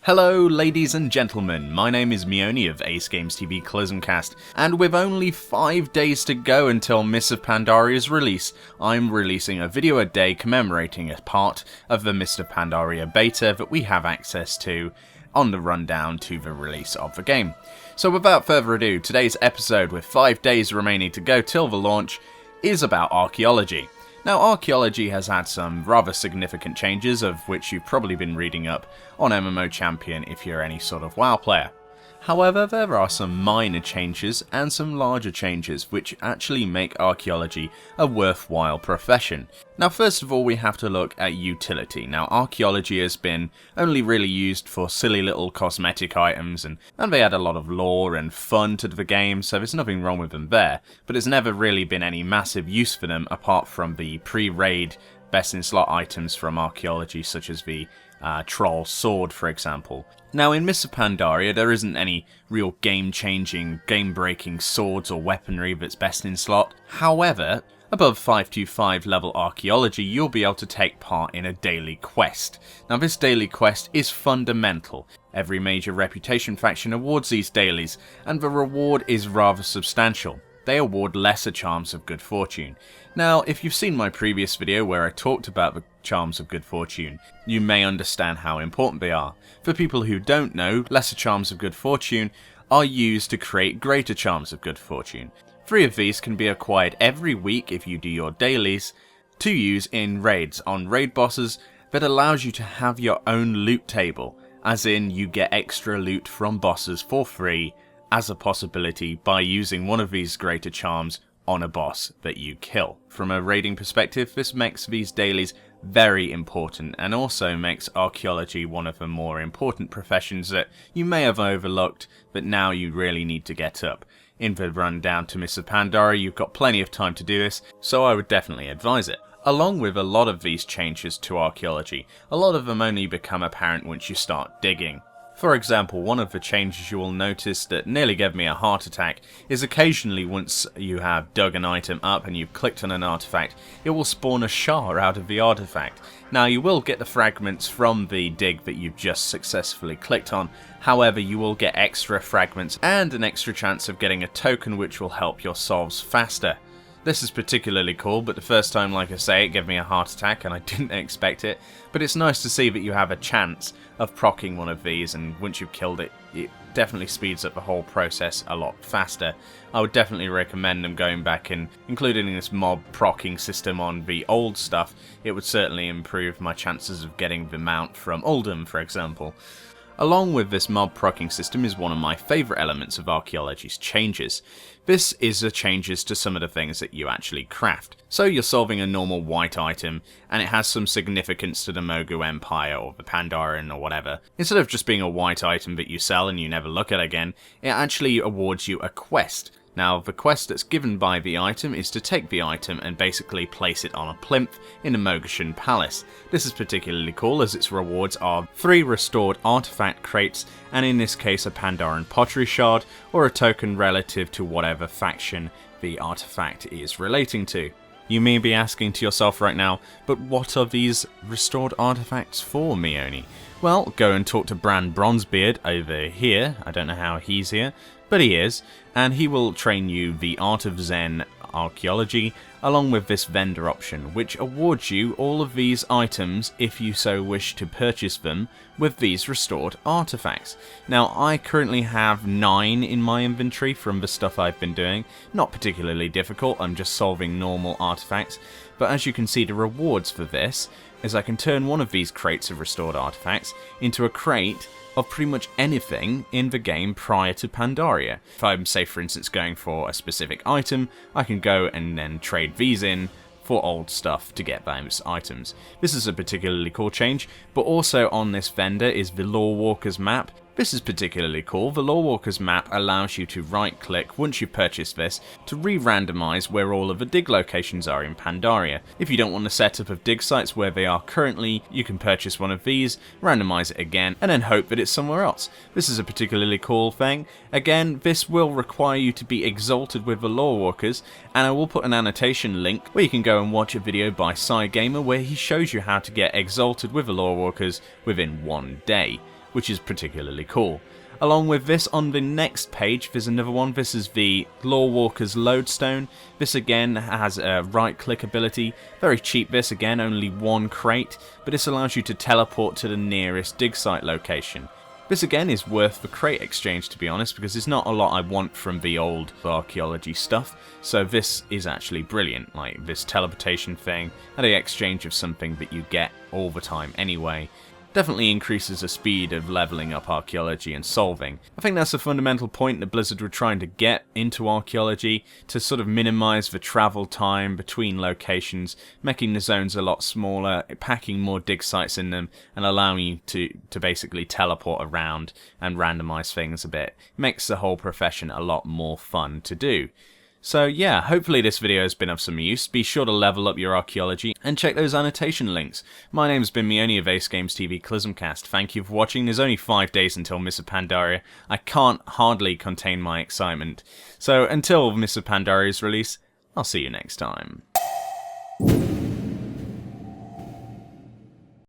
Hello ladies and gentlemen, my name is Meoni of Ace Games TV Closmcast, and with only 5 days to go until Mists of Pandaria's release, I'm releasing a video a day commemorating a part of the Mists of Pandaria beta that we have access to on the rundown to the release of the game. So without further ado, today's episode, with 5 days remaining to go till the launch, is about archaeology. Now, archaeology has had some rather significant changes, of which you've probably been reading up on MMO Champion if you're any sort of WoW player. However, there are some minor changes and some larger changes which actually make archaeology a worthwhile profession. Now, first of all, we have to look at utility. Now, archaeology has been only really used for silly little cosmetic items, and they add a lot of lore and fun to the game, so there's nothing wrong with them there, but there's never really been any massive use for them apart from the pre-raid best in slot items from archaeology, such as the troll sword, for example. Now, in Mists of Pandaria, there isn't any real game-changing, game-breaking swords or weaponry that's best in slot. However, above 525 level archaeology, you'll be able to take part in a daily quest. Now, this daily quest is fundamental. Every major reputation faction awards these dailies, and the reward is rather substantial. They award lesser charms of good fortune. Now, if you've seen my previous video where I talked about the charms of good fortune, you may understand how important they are. For people who don't know, lesser charms of good fortune are used to create greater charms of good fortune. 3 of these can be acquired every week if you do your dailies, to use in raids on raid bosses that allows you to have your own loot table, as in you get extra loot from bosses for free as a possibility by using one of these greater charms on a boss that you kill. From a raiding perspective, this makes these dailies very important, and also makes archaeology one of the more important professions that you may have overlooked, but now you really need to get up. In the rundown to Mists of Pandaria, you've got plenty of time to do this, so I would definitely advise it. Along with a lot of these changes to archaeology, a lot of them only become apparent once you start digging. For example, one of the changes you will notice that nearly gave me a heart attack is occasionally once you have dug an item up and you've clicked on an artifact, it will spawn a shard out of the artifact. Now, you will get the fragments from the dig that you've just successfully clicked on, however you will get extra fragments and an extra chance of getting a token which will help your solves faster. This is particularly cool, but the first time, like I say, it gave me a heart attack and I didn't expect it. But it's nice to see that you have a chance of proccing one of these, and once you've killed it, it definitely speeds up the whole process a lot faster. I would definitely recommend them going back and including this mob proccing system on the old stuff. It would certainly improve my chances of getting the mount from Oldham, for example. Along with this mob proccing system is one of my favourite elements of archaeology's changes. This is the changes to some of the things that you actually craft. So you're solving a normal white item, and it has some significance to the Mogu Empire or the Pandaren or whatever. Instead of just being a white item that you sell and you never look at again, it actually awards you a quest. Now, the quest that's given by the item is to take the item and basically place it on a plinth in the Mogashan Palace. This is particularly cool as its rewards are 3 restored artifact crates, and in this case a Pandaren pottery shard, or a token relative to whatever faction the artifact is relating to. You may be asking to yourself right now, but what are these restored artifacts for, Meoni? Well, go and talk to Bran Bronzebeard over here. I don't know how he's here, but he is, and he will train you the Art of Zen Archaeology, along with this vendor option, which awards you all of these items if you so wish to purchase them with these restored artifacts. Now, I currently have 9 in my inventory from the stuff I've been doing. Not particularly difficult, I'm just solving normal artifacts, but as you can see, the rewards for this is I can turn one of these crates of restored artifacts into a crate of pretty much anything in the game prior to Pandaria. If I'm, say for instance, going for a specific item, I can go and then trade these in for old stuff to get those items. This is a particularly cool change, but also on this vendor is the Lore Walkers map. This is particularly cool. The Lore Walkers map allows you to right click once you purchase this to re-randomize where all of the dig locations are in Pandaria. If you don't want the setup of dig sites where they are currently, you can purchase one of these, randomize it again, and then hope that it's somewhere else. This is a particularly cool thing. Again, this will require you to be exalted with the Lore Walkers, and I will put an annotation link where you can go and watch a video by Gamer where he shows you how to get exalted with the Lore Walkers within 1 day. which is particularly cool. Along with this, on the next page, there's another one. This is the Lorewalker's Lodestone. This again has a right-click ability. Very cheap this, again, only one crate, but this allows you to teleport to the nearest dig site location. This again is worth the crate exchange, to be honest, because there's not a lot I want from the old archaeology stuff, so this is actually brilliant, like this teleportation thing, and the exchange of something that you get all the time anyway. Definitely increases the speed of leveling up archaeology and solving. I think that's the fundamental point that Blizzard were trying to get into archaeology, to sort of minimise the travel time between locations, making the zones a lot smaller, packing more dig sites in them, and allowing you to basically teleport around and randomise things a bit. It makes the whole profession a lot more fun to do. So yeah, hopefully this video has been of some use. Be sure to level up your archaeology and check those annotation links. My name's been Meoni of Ace Games TV Clismcast. Thank you for watching. There's only 5 days until Miss of Pandaria. I can't hardly contain my excitement. So until Miss of Pandaria's release, I'll see you next time.